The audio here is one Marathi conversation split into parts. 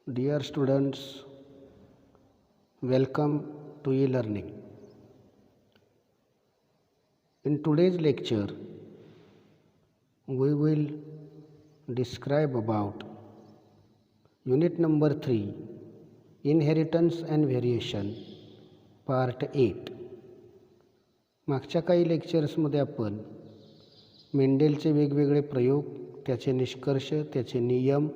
Dear students, welcome to e-learning. In today's lecture, we will describe about unit number 3, Inheritance and Variation, part 8. मागच्या काही लेक्चर्समध्ये आपण मेंडेलचे वेगवेगळे प्रयोग, त्याचे निष्कर्ष, त्याचे नियम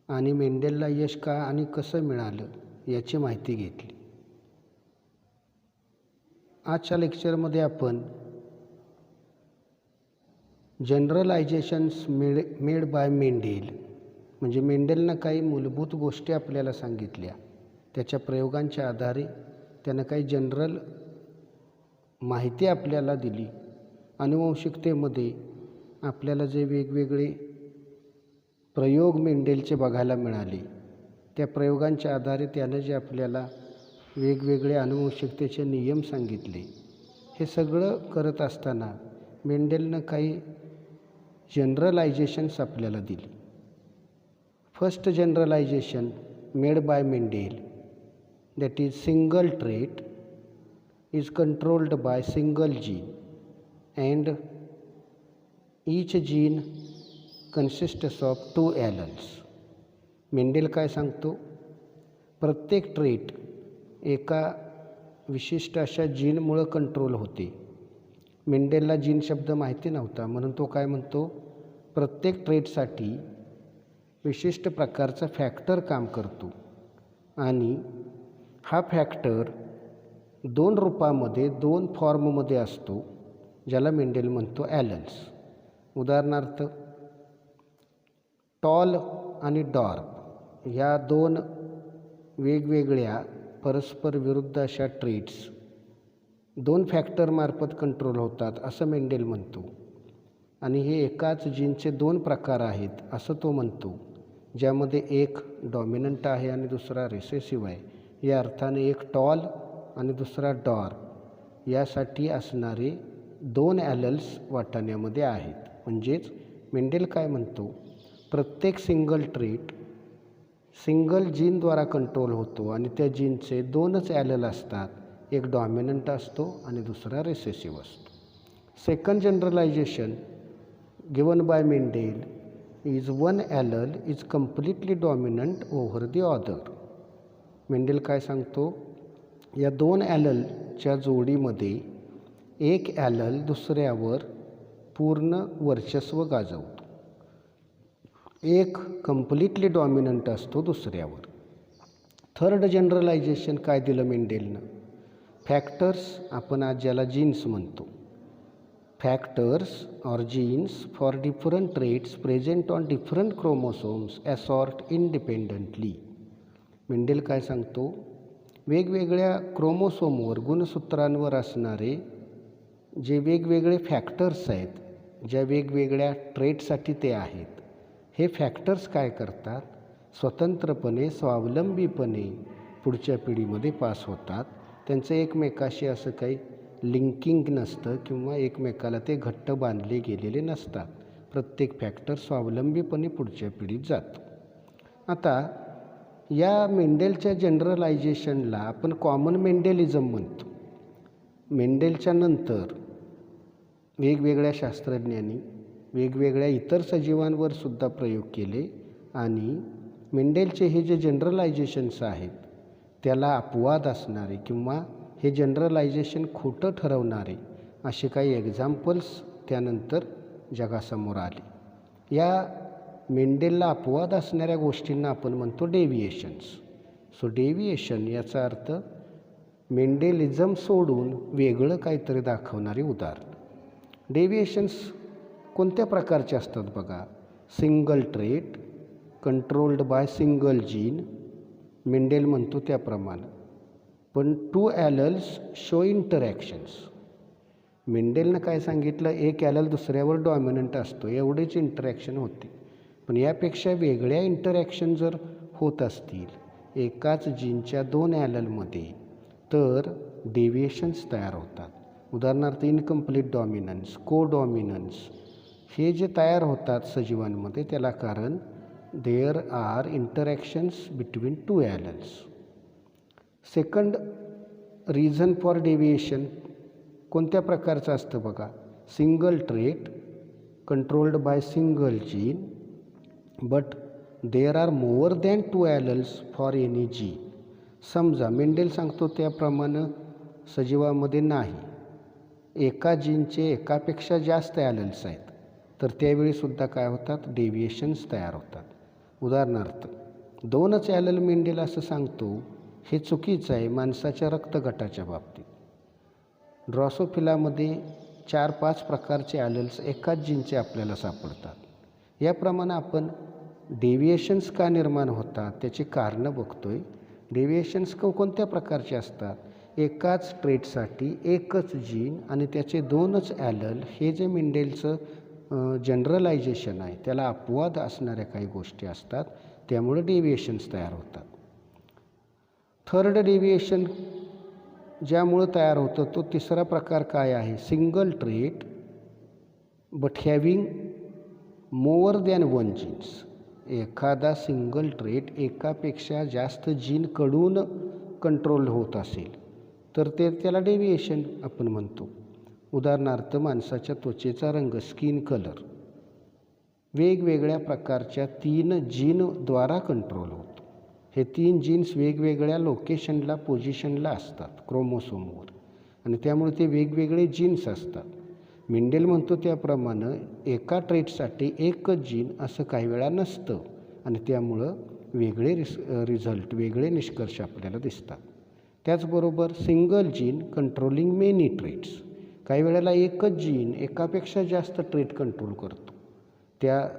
आणि मेंडेलला यश का आणि कसं मिळालं याची माहिती घेतली. आजच्या लेक्चरमध्ये आपण जनरलायझेशन्स मेड बाय मेंडेल म्हणजे मेंडेलनं काही मूलभूत गोष्टी आपल्याला सांगितल्या, त्याच्या प्रयोगांच्या आधारे त्यानं काही जनरल माहिती आपल्याला दिली. आनुवंशिकतेमध्ये आपल्याला जे वेगवेगळे प्रयोग मेंडेलचे बघायला मिळाले, त्या प्रयोगांच्या आधारे त्यानं जे आपल्याला वेगवेगळे आनुवंशिकतेचे नियम सांगितले, हे सगळं करत असताना मेंडेलनं काही जनरलायझेशन्स आपल्याला दिली. First generalization made by Mendel, that is single trait is controlled by single gene and each gene consists of 2 alleles. Mendel काय सांगतो? प्रत्येक ट्रेट एका विशिष्ट अशा जीनमुळं कंट्रोल होते. मेंडेलला जीन शब्द माहिती नव्हता, म्हणून तो काय म्हणतो? प्रत्येक ट्रेटसाठी विशिष्ट प्रकारचा फॅक्टर काम करतो आणि हा फॅक्टर 2 रूपामध्ये 2 फॉर्ममध्ये असतो, ज्याला मेंडेल म्हणतो ॲलल्स. उदाहरणार्थ टॉल आणि डॉर्फ ह्या 2 वेगवेगळ्या परस्पर विरुद्ध अशा ट्रेट्स 2 फॅक्टरमार्फत कंट्रोल होतात असं मेंडेल म्हणतो. आणि हे एकाच जीनचे 2 प्रकार आहेत असं तो म्हणतो, ज्यामध्ये एक डॉमिनंट आहे आणि दुसरा रिसेसिव्ह आहे. या अर्थाने एक टॉल आणि दुसरा डॉर्फ यासाठी असणारे 2 ॲलल्स वाटाण्यामध्ये आहेत. म्हणजेच मेंडेल काय म्हणतो? प्रत्येक सिंगल ट्रेट सिंगल जीनद्वारा कंट्रोल होतो आणि त्या जीनचे 2च ॲलल असतात, एक डॉमिनंट असतो आणि दुसरा रिसेसिव्ह असतो. Second generalization given by Mendel is 1 allele is completely dominant over the other. Mendel काय सांगतो? या 2 ॲललच्या जोडीमध्ये एक ॲलल दुसऱ्यावर पूर्ण वर्चस्व गाजवतो, एक कम्प्लिटली डॉमिनंट असतो दुसऱ्यावर. थर्ड जनरलायझेशन काय दिलं मेंडेलनं? फॅक्टर्स, आपण आज ज्याला जीन्स म्हणतो, factors or genes for different traits present on different chromosomes assort independently. Mendel काय सांगतो? वेगवेगळ्या क्रोमोसोमवर, गुणसूत्रांवर असणारे जे वेगवेगळे फॅक्टर्स आहेत, ज्या वेगवेगळ्या ट्रेटसाठी ते आहेत, हे फॅक्टर्स काय करतात? स्वतंत्रपणे, स्वावलंबीपणे पुढच्या पिढीमध्ये पास होतात. त्यांचं एकमेकाशी असं काही लिंकिंग नसतं किंवा एकमेकाला ते घट्ट बांधले गेलेले नसतात. प्रत्येक फॅक्टर स्वावलंबीपणे पुढच्या पिढीत जातो. आता या मेंडेलच्या जनरलायझेशनला आपण कॉमन मेंडेलिझम म्हणतो. मेंडेलच्या नंतर वेगवेगळ्या शास्त्रज्ञांनी वेगवेगळ्या इतर सजीवांवर सुद्धा प्रयोग केले आणि मेंडेलचे हे जे जनरलायझेशन्स आहेत, त्याला अपवाद असणारे किंवा हे जनरलायझेशन खोटं ठरवणारे असे काही एक्झाम्पल्स त्यानंतर जगासमोर आले. या मेंडेलला अपवाद असणाऱ्या गोष्टींना आपण म्हणतो डेव्हिएशन्स. सो डेव्हिएशन याचा अर्थ मेंडेलिझम सोडून वेगळं काहीतरी दाखवणारी उदाहरण. डेव्हिएशन्स कोणत्या प्रकारचे असतात बघा? Single trait controlled by single gene, Mendel म्हणतो त्याप्रमाणे. पण 2 ॲलल्स शो इंटरॅक्शन्स. मेंडेलनं काय सांगितलं? एक ॲलल दुसऱ्यावर डॉमिनंट असतो, एवढीच इंटरॅक्शन होते. पण यापेक्षा वेगळ्या इंटरॅक्शन जर होत असतील एकाच जीनच्या 2 ॲललमध्ये, तर डेव्हिएशन्स तयार होतात. उदाहरणार्थ इनकम्प्लीट डॉमिनन्स, को डॉमिनन्स हे जे तयार होतात सजीवांमध्ये, त्याला कारण there are interactions between two alleles. Second reason for deviation कोणत्या प्रकारचं असतं बघा. Single trait controlled by single gene but there are more than two alleles for any gene. समजा मेंडेल सांगतो त्याप्रमाणे सजीवामध्ये नाही, एका जीनचे एकापेक्षा जास्त ॲलल्स आहेत, तर त्यावेळीसुद्धा काय होतात, डेविएशन्स तयार होतात. उदाहरणार्थ 2च ॲलल मेंडेल असं सांगतो, हे चुकीचं आहे माणसाच्या रक्तगटाच्या बाबतीत. ड्रॉसोफिलामध्ये 4-5 प्रकारचे ॲलल्स एकाच जीनचे आपल्याला सापडतात. याप्रमाणे आपण डेविएशन्स का निर्माण होतात त्याची कारणं बघतोय. डेविएशन्स कोणत्या प्रकारचे असतात. एकाच ट्रेटसाठी एकच जीन आणि त्याचे 2च ॲलल, हे जे मेंडेलचं जनरलायझेशन आहे त्याला अपवाद असणाऱ्या काही गोष्टी असतात, त्यामुळे डेविएशन्स तयार होतात. थर्ड डेविएशन ज्यामुळं तयार होतं तो तिसरा प्रकार काय आहे. Single trait but having more than one genes. एखादा सिंगल ट्रेट एकापेक्षा जास्त जीनकडून कंट्रोल होत असेल तर त्याला डेविएशन आपण म्हणतो. उदाहरणार्थ माणसाच्या त्वचेचा रंग, स्किन कलर, वेगवेगळ्या प्रकारच्या 3 जीनद्वारा कंट्रोल होतो. हे 3 जीन्स वेगवेगळ्या लोकेशनला, पोझिशनला असतात क्रोमोसोमवर आणि त्यामुळे ते वेगवेगळे जीन्स असतात. मेंडेल म्हणतो त्याप्रमाणे एका ट्रेटसाठी एकच जीन असं काही वेळा नसतं आणि त्यामुळं वेगळे रिझल्ट, वेगळे निष्कर्ष आपल्याला दिसतात. त्याचबरोबर single gene controlling many traits. काही वेळेला एकच जीन एकापेक्षा जास्त ट्रेट कंट्रोल करतो.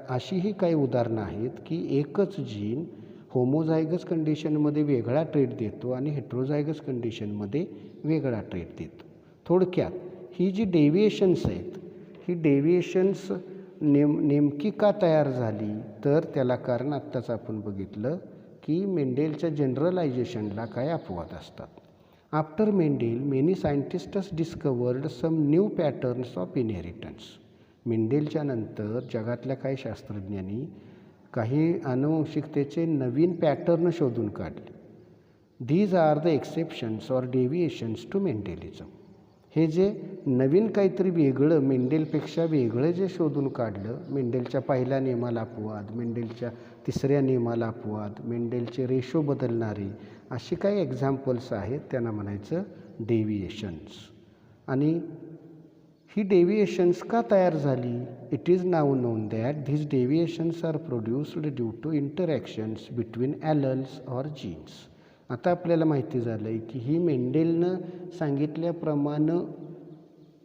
अशीही काही उदाहरणं आहेत की एकच जीन होमोझायगस कंडिशनमध्ये वेगळा ट्रेट देतो आणि हेट्रोझायगस कंडिशनमध्ये वेगळा ट्रेट देतो. थोडक्यात ही जी डेविएशन्स आहेत, ही डेविएशन्स नेमकी का तयार झाली, तर त्याला कारण आत्ताच आपण बघितलं की मेंडेलच्या जनरलायझेशनला काय अपवाद असतात. After Mendel many scientists discovered some new patterns of inheritance. मेंडेलच्या नंतर जगातल्या काही शास्त्रज्ञांनी काही आनुवंशिकतेचे नवीन पॅटर्न शोधून काढले. These are the exceptions or deviations to Mendelism. हे जे नवीन काहीतरी वेगळं, मेंडेलपेक्षा वेगळं जे शोधून काढलं, मेंडेलच्या पहिल्या नियमाला अपवाद, मेंडेलच्या 3ऱ्या नियमाला अपवाद, मेंडेलचे रेशो बदलणारे, अशी काही एक्झाम्पल्स आहेत, त्यांना म्हणायचं डेविएशन्स. आणि ही डेविएशन्स का तयार झाली. It is now known that these deviations are produced due to interactions between alleles or genes. आता आपल्याला माहिती झालं आहे की ही मेंडेलनं सांगितल्याप्रमाणे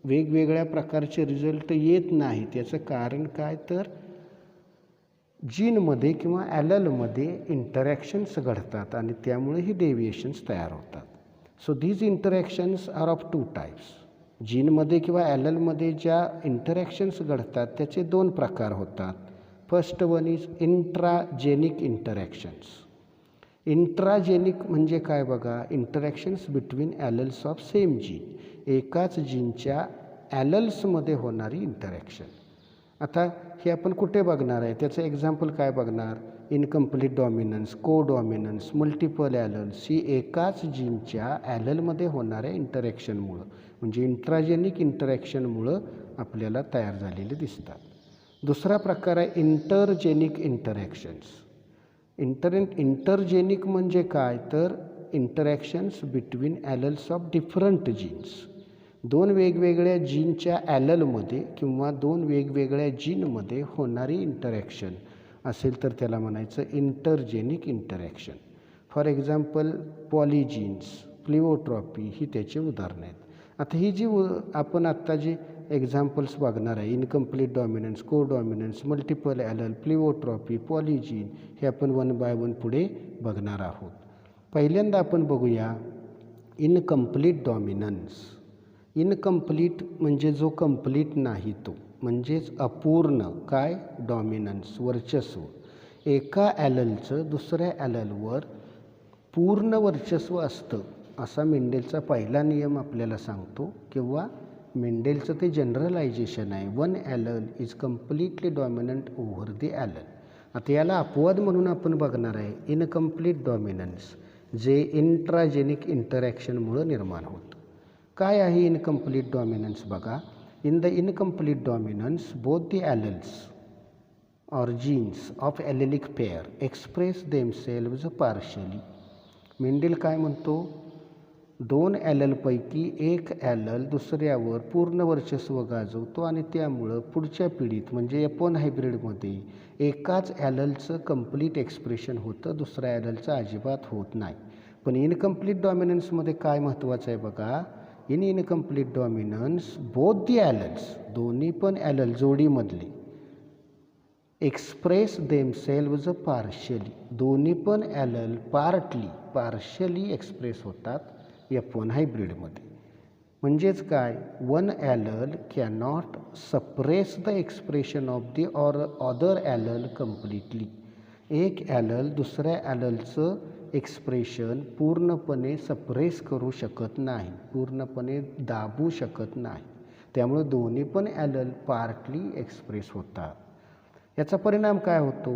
वेगवेगळ्या प्रकारचे रिझल्ट येत नाही. त्याचं कारण काय, तर जीनमध्ये किंवा ॲललमध्ये इंटरॅक्शन्स घडतात आणि त्यामुळे ही डेविएशन्स तयार होतात. So these interactions are of 2 types. जीनमध्ये किंवा ॲललमध्ये ज्या इंटरॅक्शन्स घडतात त्याचे 2 प्रकार होतात. First one is intragenic interactions. Intragenic म्हणजे काय बघा, interactions between alleles of same gene. एकाच जीनच्या ॲलल्समध्ये होणारी इंटरॅक्शन. आता हे आपण कुठे बघणार आहे, त्याचं एक्झाम्पल काय बघणार. इनकम्प्लीट डॉमिनन्स, को डॉमिनन्स, मल्टिपल ॲलल्स, ही एकाच जीनच्या ॲललमध्ये होणाऱ्या इंटरॅक्शनमुळं म्हणजे इंट्राजेनिक इंटरॅक्शनमुळं आपल्याला तयार झालेले दिसतात. दुसरा प्रकार आहे इंटरजेनिक इंटरॅक्शन्स. इंटरजेनिक म्हणजे काय, तर interactions between alleles of different genes. 2 वेगवेगळ्या जीनच्या ॲललमध्ये किंवा 2 वेगवेगळ्या जीनमध्ये होणारी इंटरॅक्शन असेल तर त्याला म्हणायचं intergenic interaction. For example polygenes, pleiotropy ही त्याची उदाहरणं आहेत. आता ही जी आपण आत्ता जी एक्झाम्पल्स बघणार आहे, इनकम्प्लीट डॉमिनन्स, को डॉमिनन्स, मल्टिपल ॲलल, प्लिओट्रॉपी, पॉलीजीन, हे आपण 1 बाय 1 पुढे बघणार आहोत. पहिल्यांदा आपण बघूया इनकम्प्लीट डॉमिनन्स. इनकम्प्लीट म्हणजे जो कंप्लीट नाही तो, म्हणजेच अपूर्ण काय, डॉमिनन्स, वर्चस्व. एका ॲललचं दुसऱ्या ॲललवर पूर्ण वर्चस्व असतं असा मेंडेलचा पहिला नियम आपल्याला सांगतो, किंवा मेंडेलचं ते जनरलायझेशन आहे. 1 allele is completely dominant over the allele. आता याला अपवाद म्हणून आपण बघणार आहे इनकम्प्लीट डॉमिनन्स, जे इंट्राजेनिक इंटरॅक्शनमुळं निर्माण होतं. काय आहे इनकम्प्लीट डॉमिनन्स बघा. In the incomplete dominance both the alleles or genes of allelic pair express themselves partially. Mendel काय म्हणतो, दोन ॲललपैकी एक ॲलल दुसऱ्यावर पूर्ण वर्चस्व गाजवतो आणि त्यामुळं पुढच्या पिढीत म्हणजे F1 हायब्रिडमध्ये एकाच ॲललचं कंप्लीट एक्सप्रेशन होतं, दुसऱ्या ॲललचं अजिबात होत नाही. पण इनकम्प्लीट डॉमिनन्समध्ये काय महत्त्वाचं आहे बघा. In incomplete dominance both the alleles, दोन्ही पण ॲलल जोडीमधली एक्सप्रेस देमसेल्व्ज पार्शली, दोन्ही पण ॲलल पार्शली एक्सप्रेस होतात F1 हायब्रिडमध्ये. म्हणजेच काय, one allele cannot suppress the expression of the other allele completely. एक ॲलल दुसऱ्या ॲललचं एक्सप्रेशन पूर्णपणे सप्रेस करू शकत नाही, पूर्णपणे दाबू शकत नाही. त्यामुळे दोन्ही पण ॲलल पार्टली एक्सप्रेस होतात. याचा परिणाम काय होतो.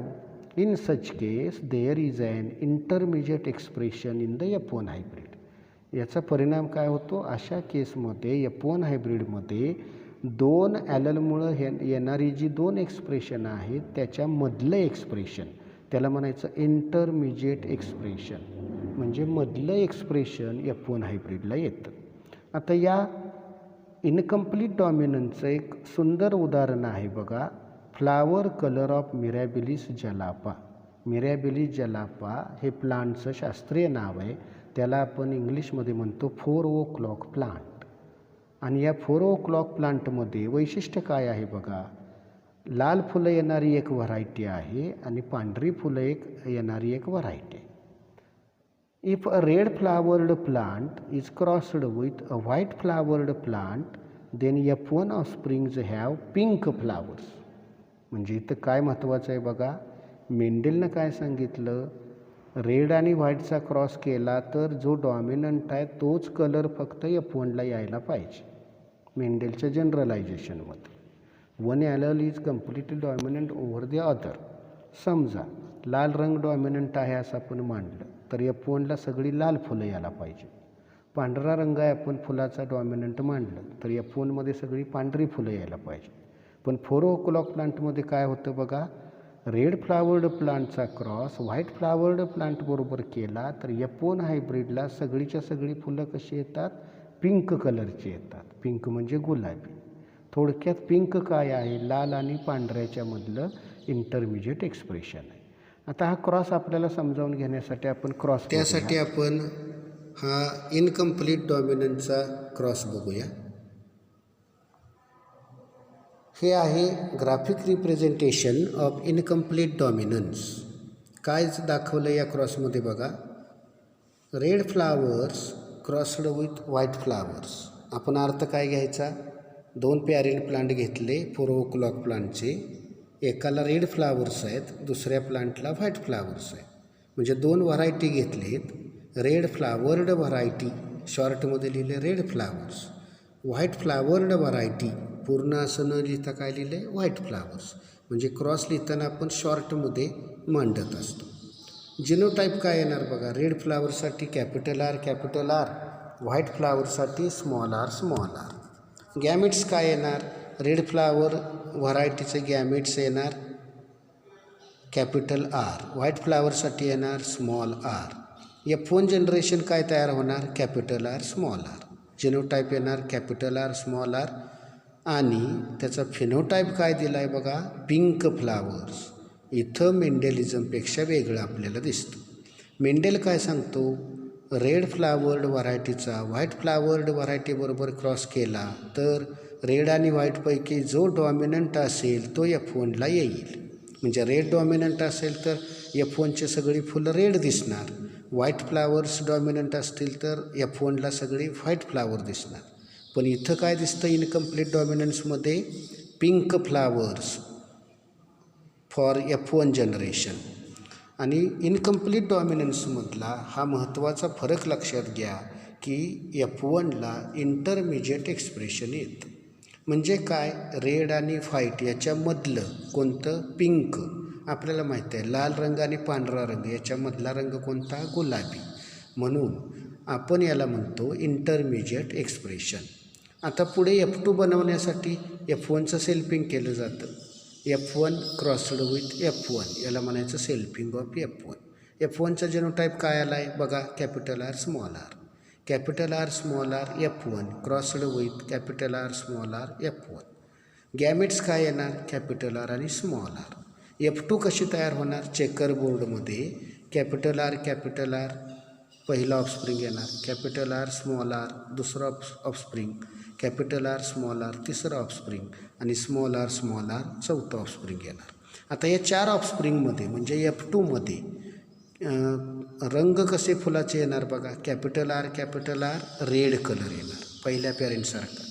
In such case there is an intermediate expression in the F1 hybrid. याचा परिणाम काय होतो, अशा केसमध्ये F1 हायब्रिडमध्ये दोन ॲललमुळं येणारी जी दोन एक्सप्रेशन आहेत त्याच्यामधलं एक्सप्रेशन, त्याला म्हणायचं इंटरमिजिएट एक्सप्रेशन, म्हणजे मधलं एक्सप्रेशन F1 हायब्रिडला येतं. आता या इनकम्प्लीट डॉमिनन्सचं एक सुंदर उदाहरण आहे बघा. Flower colour of Mirabilis jalapa. Mirabilis jalapa हे प्लांटचं शास्त्रीय नाव आहे. त्याला आपण इंग्लिशमध्ये म्हणतो 4 o'clock प्लांट. आणि या 4 o'clock प्लांटमध्ये वैशिष्ट्य काय आहे बघा. लाल फुलं येणारी एक व्हरायटी आहे आणि पांढरी फुलं येणारी एक व्हरायटी आहे. If a red flowered plant is crossed with a white flowered plant then F1 offsprings have pink flowers. म्हणजे इथं काय महत्त्वाचं आहे बघा. मेंडेलनं काय सांगितलं, रेड आणि व्हाईटचा क्रॉस केला तर जो डॉमिनंट आहे तोच कलर फक्त F1ला यायला पाहिजे. मेंडेलच्या जनरलायझेशनमध्ये one allele is completely dominant over the other. समजा लाल रंग डॉमिनंट आहे असं आपण मांडलं तर F1ला सगळी लाल फुलं यायला पाहिजे. पांढरा रंग आहे आपण फुलाचा डॉमिनंट मांडलं तर F1मध्ये सगळी पांढरी फुलं यायला पाहिजे. पण 4 o'clock प्लांटमध्ये काय होतं बघा, रेड फ्लावर्ड प्लांटचा क्रॉस व्हाईट फ्लावर्ड प्लांटबरोबर केला तर F1 हायब्रिडला सगळीच्या सगळी फुलं कशी येतात, पिंक कलरची येतात. पिंक म्हणजे गुलाबी. थोडक्यात पिंक काय आहे, लाल आणि पांढऱ्याच्या मधलं इंटरमिजिएट एक्सप्रेशन आहे. आता हा क्रॉस आपल्याला समजावून घेण्यासाठी आपण क्रॉस, त्यासाठी आपण हा इनकम्प्लीट डॉमिनन्सचा क्रॉस बघूया. हे आहे graphic representation of incomplete dominance. काय दाखवलं या क्रॉसमध्ये बघा. Red flowers crossed with white flowers. आपण अर्थ काय घ्यायचा, दोन पॅरेंट प्लांट घेतले 4 o'clock प्लांटचे. एकाला रेड फ्लावर्स आहेत, दुसऱ्या प्लांटला व्हाईट फ्लावर्स आहेत. म्हणजे दोन व्हरायटी घेतलेत. रेड फ्लावर्ड व्हरायटी शॉर्टमध्ये लिहिले red flowers, white flowered variety पूर्ण असं न लिहिता काय लिहिलं आहे, व्हाईट फ्लावर्स. म्हणजे क्रॉस लिहिताना आपण शॉर्टमध्ये मांडत असतो. जिनोटाईप काय येणार बघा. रेड फ्लावरसाठी कॅपिटल आर, व्हाईट फ्लावरसाठी स्मॉल आर. गॅमिट्स काय येणार, रेड फ्लावर व्हरायटीचे गॅमिट्स येणार कॅपिटल आर, व्हाईट फ्लावरसाठी येणार स्मॉल आर. F1 जनरेशन काय तयार होणार, कॅपिटल आर स्मॉल आर. जिनोटाईप येणार कॅपिटल आर स्मॉल आर. आणि त्याचा फिनोटाईप काय दिला आहे बघा, पिंक फ्लावर्स. इथं मेंडेलिझमपेक्षा वेगळं आपल्याला दिसतं. मेंडेल काय सांगतो, रेड फ्लावर्ड व्हरायटीचा व्हाईट फ्लावर्ड व्हरायटीबरोबर क्रॉस केला तर रेड आणि व्हाईटपैकी जो डॉमिनंट असेल तो F1ला येईल. म्हणजे रेड डॉमिनंट असेल तर F1ची सगळी फुलं रेड दिसणार. व्हाईट फ्लावर्स डॉमिनंट असतील तर F1ला सगळी व्हाईट फ्लावर दिसणार. पण इथं काय दिसतं इनकम्प्लीट डॉमिनन्समध्ये, pink flowers for F1 generation. आणि इनकम्प्लीट डॉमिनन्समधला हा महत्त्वाचा फरक लक्षात घ्या की F1ला इंटरमिजिएट एक्सप्रेशन येतं. म्हणजे काय, रेड आणि व्हाईट याच्यामधलं कोणतं, पिंक. आपल्याला माहीत आहे लाल रंग आणि पांढरा रंग याच्यामधला रंग कोणता? गुलाबी. म्हणून आपण याला म्हणतो इंटरमिजिएट एक्सप्रेशन. आता पुढे F2 बनवण्यासाठी F1चं सेल्फिंग केलं जातं. F1 क्रॉस्ड विथ F1 याला म्हणायचं सेल्फिंग ऑफ F1. F1चा जेनोटाईप काय आला आहे बघा, capital R small R. Capital R small R F1 crossed with capital R small R F1. Gametes काय येणार? कॅपिटल आर आणि स्मॉल आर. F2 कशी तयार होणार? चेकर बोर्डमध्ये कॅपिटल आर पहिला ऑफस्प्रिंग येणार, कॅपिटल आर स्मॉल आर दुसरा offspring, capital R small R तिसरा ऑफस्प्रिंग आणि स्मॉल आर चौथा ऑफस्प्रिंग येणार. आता या 4 ऑफस्प्रिंगमध्ये म्हणजे F2मध्ये रंग कसे फुलाचे येणार बघा. कॅपिटल आर रेड कलर येणार पहिल्या पॅरेंटसारखा.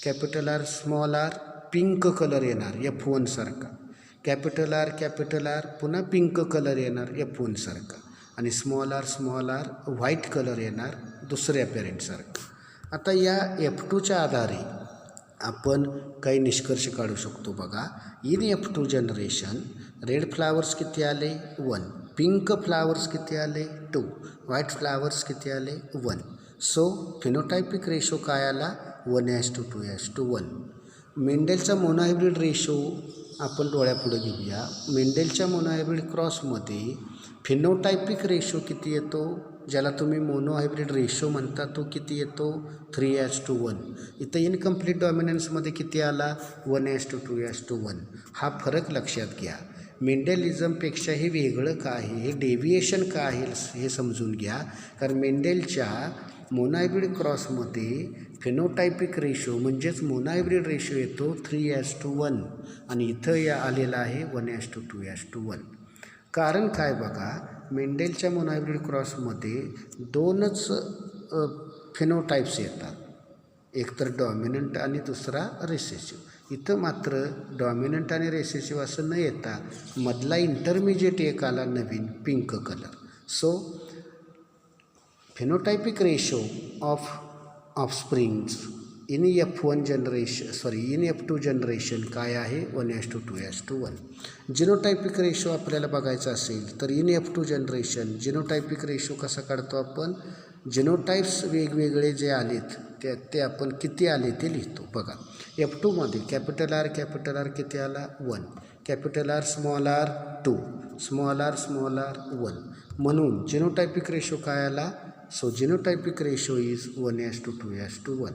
Capital R small R pink colour येणार F1 सारखा. कॅपिटल आर पुन्हा पिंक कलर येणार F1 सारखा. आणि स्मॉल आर व्हाईट कलर येणार दुसऱ्या पॅरेंटसारखा. आता या F2च्या आधारे आपण काही निष्कर्ष काढू शकतो बघा. In F2 generation red flowers किती आले? 1. पिंक फ्लावर्स किती आले? 2. व्हाईट फ्लावर्स किती आले? 1. सो फिनोटायपिक रेशो काय आला? 1:2:1. मेंडेलचा मोनोहायब्रिड रेशो आपण डोळ्यापुढे घेऊया. मेंडेलच्या मोनोहायब्रिड क्रॉसमध्ये फिनोटायपिक रेशो किती येतो? ज्याला तुम्ही मोनोहायब्रिड रेशो म्हणता तो किती येतो? 3:1. इथं इनकम्प्लीट डॉमिनन्समध्ये किती आला? 1:2:1. हा फरक लक्षात घ्या. मेंडेलिझमपेक्षा हे वेगळं का आहे, हे डेव्हिएशन का आहे हे समजून घ्या. कारण मेंडेलच्या मोनोहायब्रिड क्रॉसमध्ये फिनोटायपिक रेशो म्हणजेच मोनोहायब्रिड रेशो येतो 3:1 आणि इथं आलेला आहे 1:2:1. कारण काय बघा, मेंडेलच्या मोनोहायब्रिड क्रॉसमध्ये 2च फिनोटाईप्स येतात, एक तर डॉमिनंट आणि दुसरा रेसेसिव्ह. इथं मात्र डॉमिनंट आणि रेसेसिव्ह असं न येता मधला इंटरमिजिएट एक आला नवीन pink colour. So phenotypic ratio of offsprings in F2 generation काय आहे? 1:2:1. जिनोटायपिक रेशो आपल्याला बघायचा असेल तर in F2 generation genotypic ratio कसा काढतो आपण? जिनोटाईप्स वेगवेगळे जे आलेत ते आपण किती आले ते लिहितो बघा. F2मध्ये कॅपिटल आर किती आला? 1. Capital R small R 2. Small R 1. म्हणून जिनोटायपिक रेशो काय आला? So genotypic ratio is 1:2:1.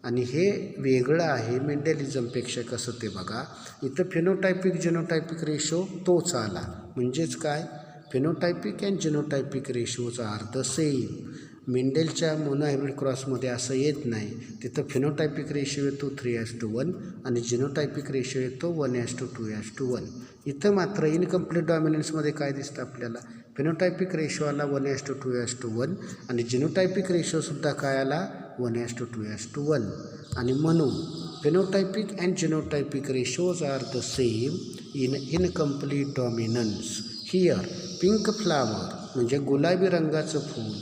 आणि हे वेगळं आहे मेंडेलिझमपेक्षा. कसं ते बघा, इथं फिनोटायपिक जिनोटायपिक रेशो तोच आला. म्हणजेच काय? Phenotypic and genotypic ratios are the same. मेंडेलच्या मोनोहायब्रिड क्रॉसमध्ये असं येत नाही. तिथं फिनोटायपिक रेशो येतो 3:1 आणि जिनोटायपिक रेशो येतो 1:2:1. इथं मात्र इनकम्प्लीट डॉमिनन्समध्ये काय दिसतं आपल्याला? फिनोटायपिक रेशो आला 1:2:1 आणि जिनोटायपिक रेशोसुद्धा काय आला? 1:2:1. आणि म्हणून phenotypic and genotypic ratios are the same in incomplete dominance. Here pink flower म्हणजे गुलाबी रंगाचं फूल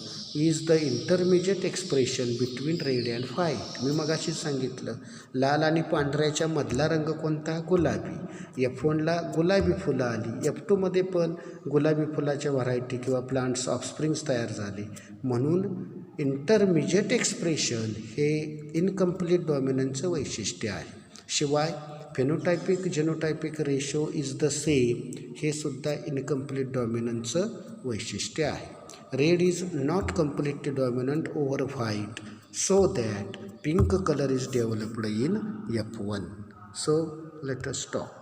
is the intermediate expression between red and white. मी मगाशीच सांगितलं लाल आणि पांढऱ्याच्या मधला रंग कोणता? गुलाबी. F1ला गुलाबी फुलं आली, F2मध्ये पण गुलाबी फुलाच्या व्हरायटी किंवा प्लांट्स ऑफस्प्रिंग्स तयार झाले. म्हणून इंटरमिजिएट एक्सप्रेशन हे इनकम्प्लीट डॉमिनन्सचं वैशिष्ट्य आहे. शिवाय phenotypic genotypic ratio is the same हे सुद्धा इनकम्प्लीट डॉमिनन्सचं वैशिष्ट्य आहे. Red is not completely dominant over white, so that pink color is developed in F1. So let us stop.